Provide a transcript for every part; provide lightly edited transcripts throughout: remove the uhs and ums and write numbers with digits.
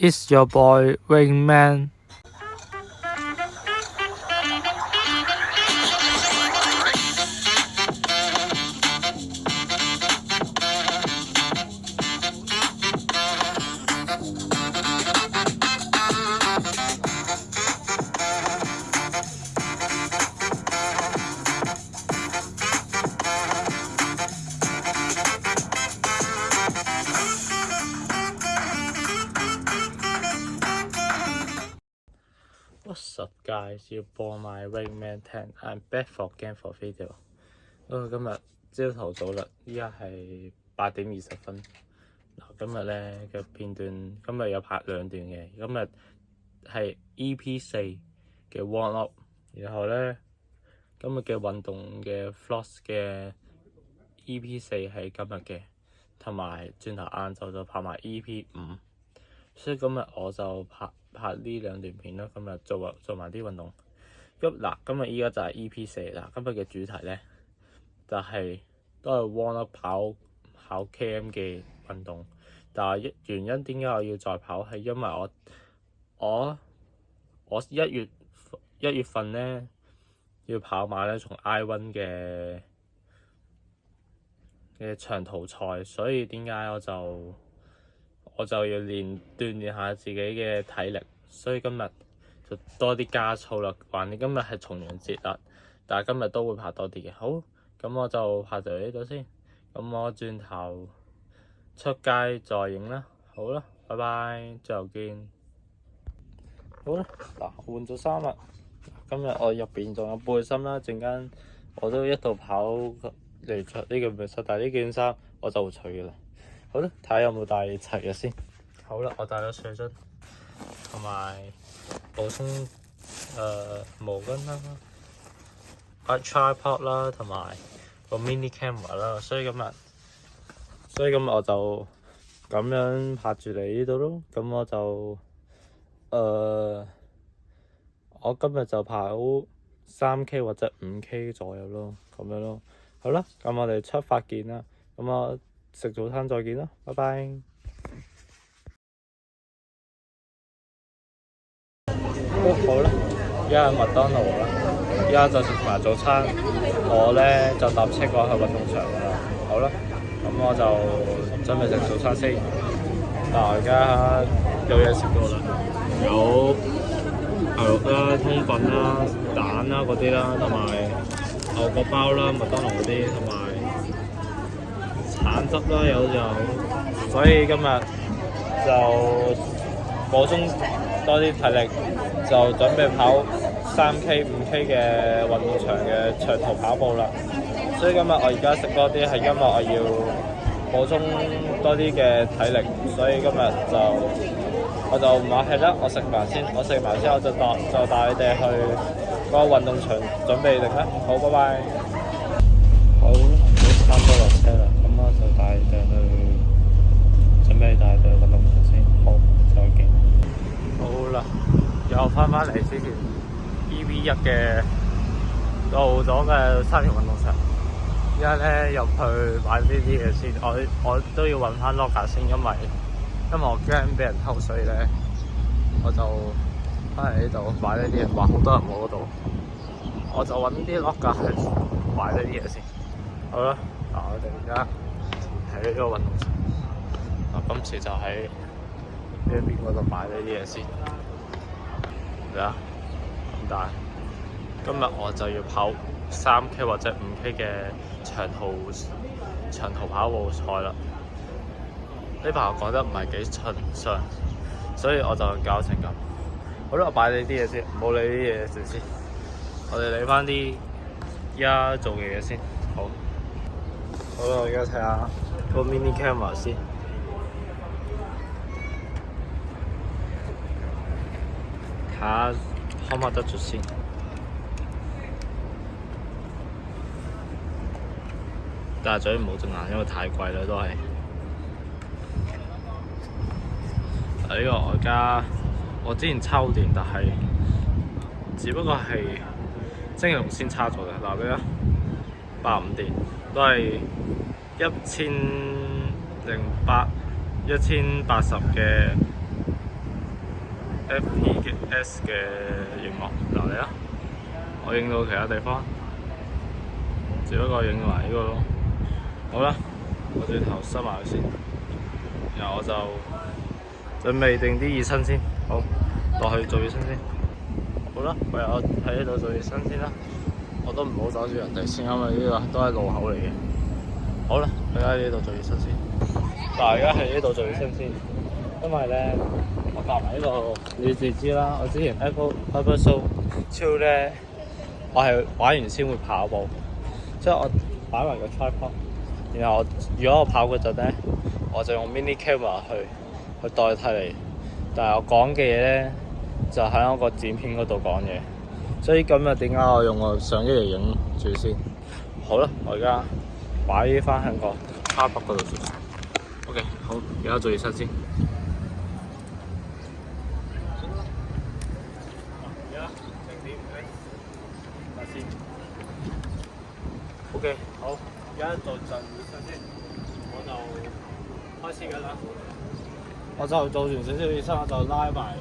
It's your boy Wingman。What's up, guys? You born my Wingman 10. I'm back for game for video。今日朝頭早啦，依家係8:20。嗱，今日咧嘅片段，今日有拍2段嘅。今日係 EP4嘅 warm up，然後咧今日嘅運動嘅 vlog 嘅 EP4係今日嘅，同埋轉頭晏晝就拍埋 EP5。所以今日我就拍呢2段片啦。今日做埋啲運動。今日依家就係 EP4啦。今日嘅主題咧就係都係 warm up 跑 KM 嘅運動。但係原因點解我要再跑係因為我一月份咧要跑馬咧，從 I1 嘅長途賽，所以點解我就要鍛鍊下自己嘅體力，所以今日就多啲加操啦。橫掂今日係重陽節啦，但係今日都會拍多啲嘅。好，咁我就拍到呢度先，咁我轉頭出街再影啦。好啦，拜拜，之後見。好啦，嗱，我換咗衫啦。今日我入邊仲有背心啦，陣間我都一度跑嚟着呢件背心，但係呢件衫我就會除嘅啦。好啦，睇下有冇帶齊嘅先。好啦，我帶咗水樽同埋補充毛巾啦、tripod 啦，同埋個 mini camera 啦。所以今日我就咁樣拍住嚟呢度咯。咁我就我今日就跑3K 或者5K 左右咯，咁樣咯。好啦，咁我哋出發見啦。咁我食早餐再見啦，拜拜。好啦，而家喺麥當勞啦，而家就食埋早餐。我咧就搭車過去運動場噶啦。好啦，咁我就準備食早餐先。嗱，而家有嘢食到啦，有牛肉啦、通粉啦、蛋啦嗰啲啦，同埋牛角包啦、麥當勞嗰啲，同埋橙汁啦，有，所以今日就補充多啲體力，就準備跑3K、5K 嘅運動場嘅長途跑步啦。所以今日我而家食多啲，係因為我要補充多啲嘅體力，所以今日我就唔話係啦，我食埋先，我就帶你哋去嗰個運動場準備定啦。好，拜拜。好，差唔多落車啦，咁我就準備帶你哋去運動場先。好，再見。好啦，又翻嚟之前 EP1嘅到咗嘅沙田運動場。而家咧入去買呢啲嘢先，我都要揾翻 locker 先，因為我驚俾人偷，所以咧我就翻嚟呢度買呢啲嘢。話好多人冇嗰度，我就揾啲 locker 去買呢啲嘢先。好啦，嗱，我哋而家喺呢個運動場，今次就喺呢邊嗰度買呢啲嘢先。咁但係今日我就要跑3K 或者5K 嘅長途跑步賽啦。呢排我講得唔係幾順暢，所以我就搞成咁。好啦，我擺你啲嘢先，唔好理啲嘢先。我哋理翻啲而家做嘅嘢先。好啦，我而家睇下個 mini camera 先，睇下可唔可得住先。但係最唔好隻眼，因為太貴啦都係。呢個我之前抄電，但係只不過係晶龍先叉咗嘅。嗱，呢個85電都係1080嘅 FPS 嘅熒幕，嗱嚟啦！我影到其他地方，只不過影埋呢個咯。好啦，我轉頭收埋佢先，然後我就準備定啲熱身先。好，落去做熱身先。好啦，我喺呢度做熱身先啦。我都唔好阻住人哋先，因為呢個都係路口嚟嘅。好啦，我喺呢度做熱身先。但係而家喺呢度做熱身先，因為咧我搭埋呢個，你哋知啦。我之前 Apple Show 超咧，我係玩完先會跑步，即係我擺埋個 tripod，然後如果我跑嗰陣咧，我就用 mini camera 去代替你。但係我講嘅嘢咧，就喺我個剪片嗰度講嘢。所以今日點解我用個相機嚟影住先？好啦，我而家擺翻喺個卡北嗰度先。OK， 好，而家做熱身先。而家5:10先。OK， 好，而家做陣熱身先，我就開始㗎啦。我就做完少少熱身，我就拉埋，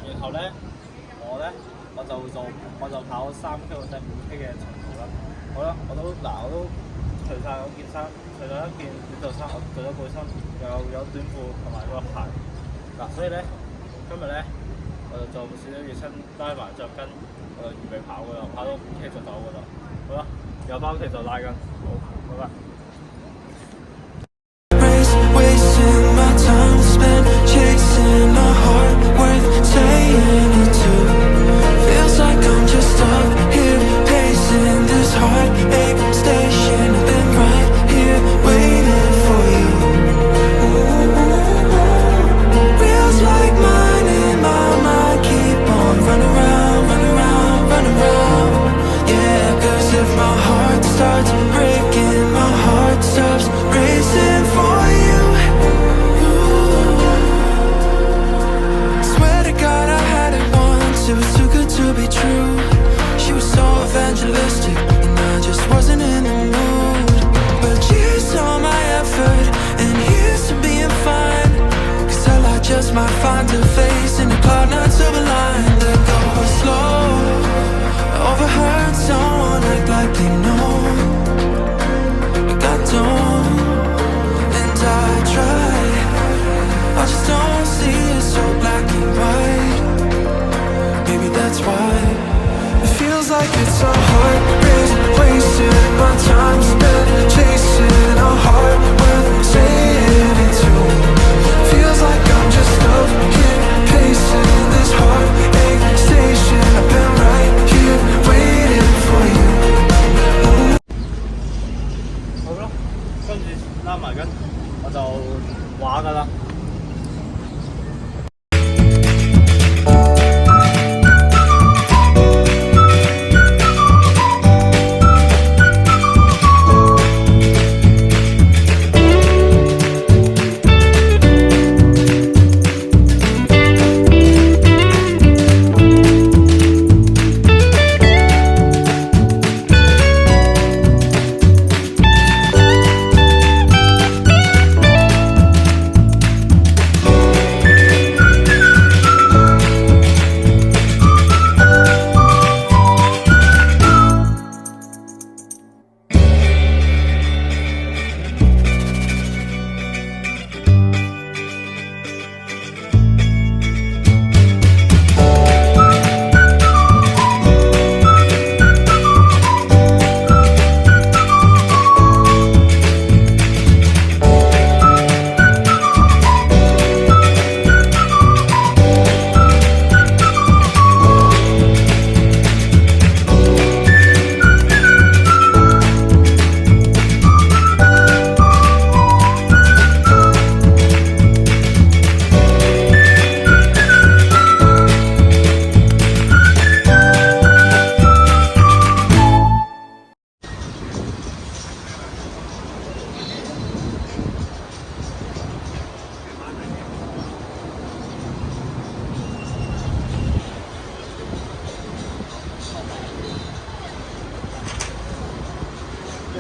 然後咧，我就跑3K 或者5K 嘅長途啦。好啦，我都除晒嗰件衫，除咗一件短袖衫，我做咗背心，又有短褲同埋個鞋。所以咧，今日咧我就做少少熱身，拉埋著筋，我就預備跑噶啦，跑到5K 就走噶啦。好啦，又翻屋企就拉筋。好，拜拜。Might find a face in a cloud, not silver line. Let go slow. Overheard someone act like they know, like I don't. And I try, I just don't see it so black and white. Maybe that's why it feels like it's a heart race, wasting my time spent chasing a heart worth saying it to. Feels like I'm just up here pacing this heartache station. I've been right here waiting for you. 好咯，跟住拉埋筋，我就畫㗎啦。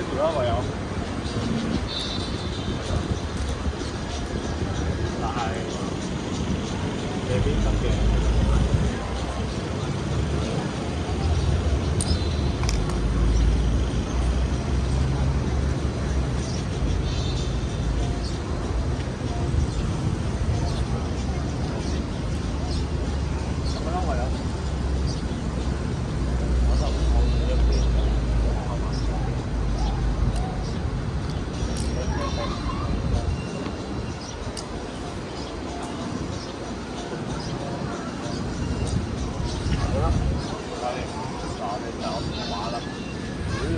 條啦，唯有。但係未必得嘅。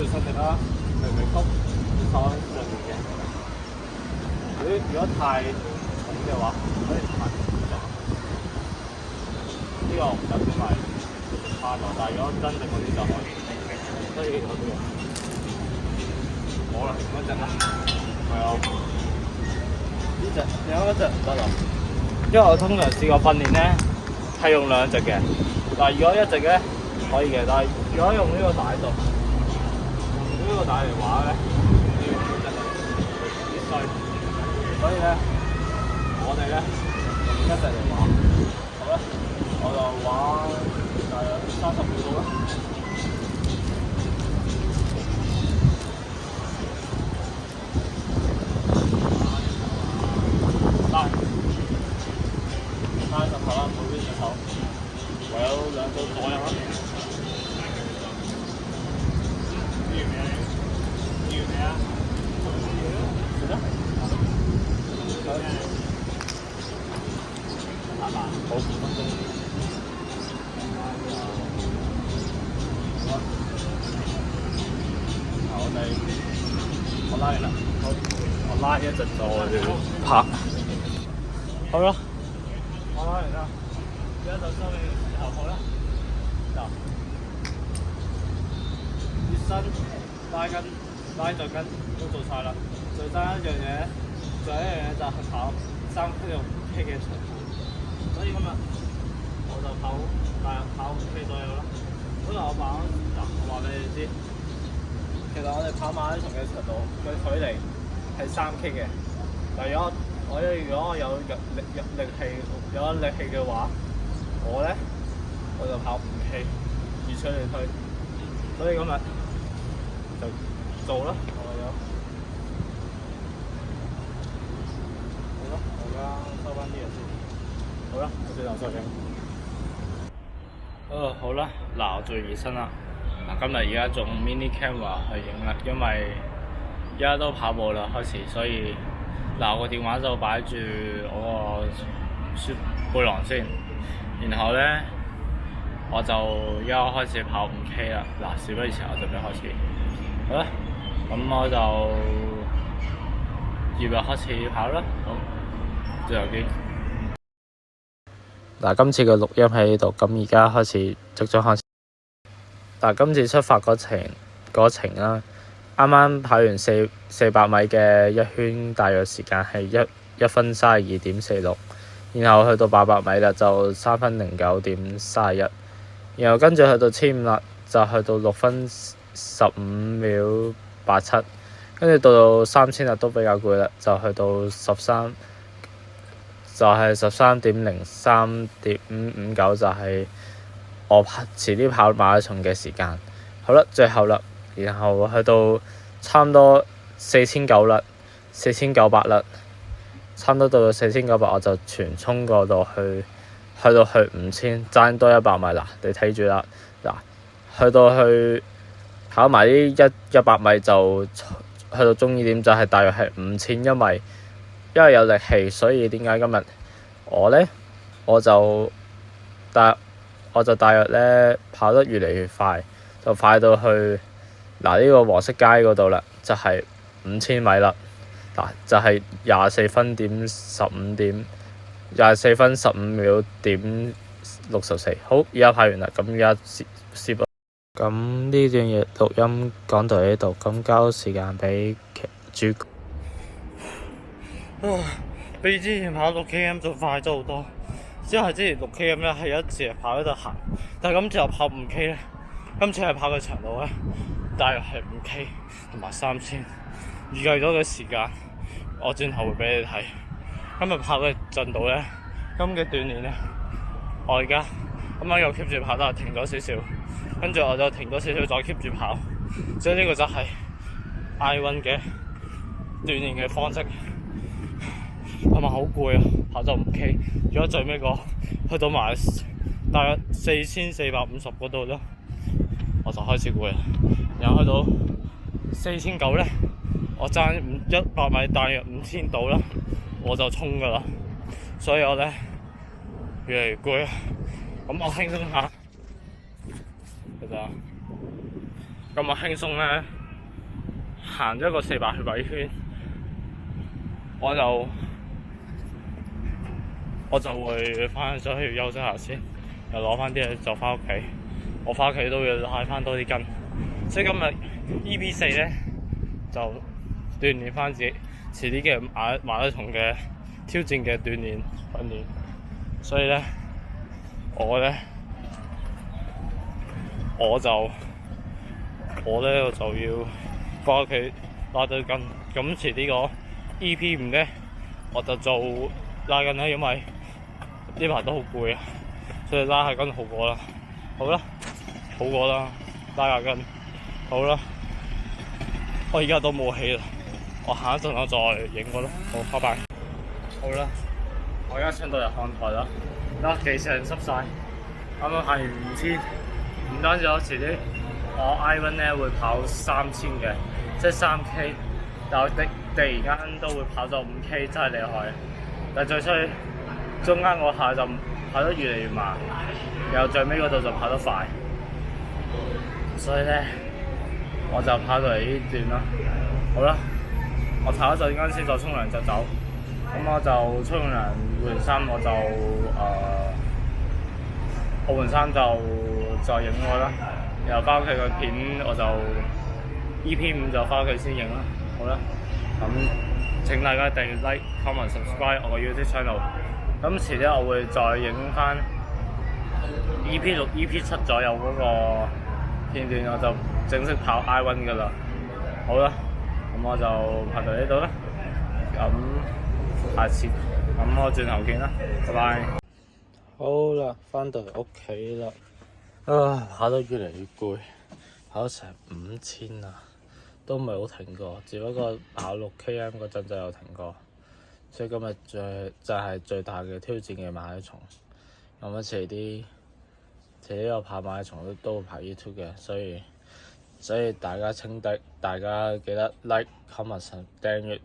實力啦，微微曲要收上面嘅。如果太重嘅話，可以太重咗。呢個唔得因為差咗，但係如果真正嗰啲就可以。所以我都冇啦，停一陣啦。係啊，呢隻另一隻唔得啦，因為我通常試過訓練咧係用兩隻嘅，但係如果一隻咧可以嘅，但係如果用呢個帶度，用呢個帶嚟玩咧，要用呢隻必須，所以咧我哋咧用一隻嚟玩，好啦，我就玩大約30秒到啦。拉就好啦，每邊隻手，唯有兩隻左右啦。要咩？要咩啊？係咯。好，5分鐘。我拉完啦，好，我拉一陣再拍。好啦。我拉完啦，而家就收尾嘅時候好啦。嗱，熱身、拉筋、拉橡筋都做晒啦，最爭一樣嘢，就係跑3K 到5K 嘅長途。所以今日我就大約跑5K 左右啦。本來我話俾你知，其實我哋跑馬拉松嘅長度嘅距離係3K 嘅，但如果我有力氣嘅話，我就跑5K， 以此類推。所以今日就做啦，我有。好啦，我而家收翻啲嘢先。好啦，我轉頭再影。好啦，嗱，我做熱身啦。嗱，今日而家用 mini camera 去影啦，因為而家都跑步啦開始，所以。嗱，我個電話就擺住我個背囊先，然後咧我就而家開始跑5K 啦。嗱，事不宜遲，我準備開始。好啦，咁我就預備開始跑啦。好，最後見。嗱，今次嘅錄音喺呢度，咁而家開始即將開始。嗱，今次出發嗰程啦。啱啱跑完400米嘅一圈，大約時間係1分32.46，然後去到800米啦，就3分09.31，然後跟住去到1500啦，就去到6分15秒87，跟住到3000啦都比較攰啦，就去到13.03.559，就係我遲啲跑馬拉松嘅時間。好啦，最後啦。然後去到差唔多4900啦，4900啦，差唔多到4900，我就全衝過到去5000，爭多100米啦，你睇住啦。嗱，去到去跑埋呢100米就去到終點，就係大約係5000，因為有力氣，所以點解今日我就大約咧跑得越嚟越快，就快到去。嗱，呢個黃色街嗰度啦，就係5000米啦。嗱，就係24分15秒點64。好，而家跑完啦，咁而家試播。咁呢段嘢錄音講到呢度，咁交時間俾主角。比之前跑6km 仲快咗好多，之後之前6km 咧係一直跑喺度行，但係今次又跑5K 咧，今次係跑嘅長度咧。大約係5K 同埋3000，預計咗嘅時間，我轉頭會俾你睇。今日跑嘅進度咧，今嘅鍛鍊咧，我而家啱啱又 keep 住跑，但係停咗少少，跟住我就停咗少少，再 keep 住跑。所以呢個就係 I1 嘅鍛鍊嘅方式，同埋好攰啊！跑咗5K，如果最尾個去到埋大約4450嗰度咧，我就開始攰啦。然後去到4900咧，我爭100米大約5000度啦，我就衝噶啦。所以我咧越嚟越攰啊。咁我輕鬆下，其實咁我輕鬆咧行咗一個400米圈，我就會翻咗去休息下先，又攞翻啲嘢就翻屋企。我翻屋企都要拉翻多啲筋，所以今日 EP4咧就鍛鍊翻自己，遲啲嘅馬拉松嘅挑戰嘅鍛鍊訓練。所以咧，我就要翻屋企拉多筋。咁遲啲個 EP5咧，我就做拉筋啦，因為呢排都好攰啊，所以拉下筋好過啦。好啦，好過啦，拉下筋。好啦，我而家都冇氣啦，我下一陣我再影過啦。好，拜拜。好啦，我而家上到嚟看台啦，技成濕晒。啱啱行完5000，唔單止我遲啲，我 Iron 咧會跑3000嘅，即係3K，但我突然間都會跑到5K，真係厲害。但最衰中間嗰下就跑得越嚟越慢，然後最尾嗰度就跑得快，所以咧我就跑到嚟呢段啦。好啦，我唞一陣間先再沖涼就走。咁我就沖完涼換完衫，我就換完衫就再影我啦。然後翻屋企個片我就 EP5就翻屋企先影啦。好啦，咁請大家訂閱 like、comment、subscribe 我個 YouTube channel。咁遲啲我會再影翻 EP6、EP7左右嗰個片段，我就正式跑 I1 噶啦。好啦，咁我就拍到呢度啦。咁下次，咁我轉頭見啦，拜拜。好啦，翻到嚟屋企啦，跑得越嚟越攰，跑咗成5000啊，都唔係好停過，只不過跑6km 嗰陣就有停過。所以今日就係最大嘅挑戰嘅馬拉松。咁遲啲我跑馬拉松都會拍 YouTube 嘅，所以大家記得 like、comment、訂閱、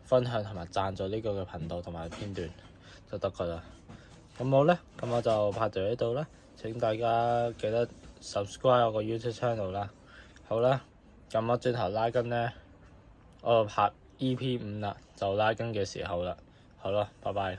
分享同埋贊助呢個嘅頻道同埋片段就得㗎啦。咁好咧，咁我就拍到呢度啦。請大家記得 subscribe 我個 YouTube channel 啦。好啦，咁我轉頭拉筋咧，我就拍EP5啦，就拉筋嘅時候啦。好啦，拜拜。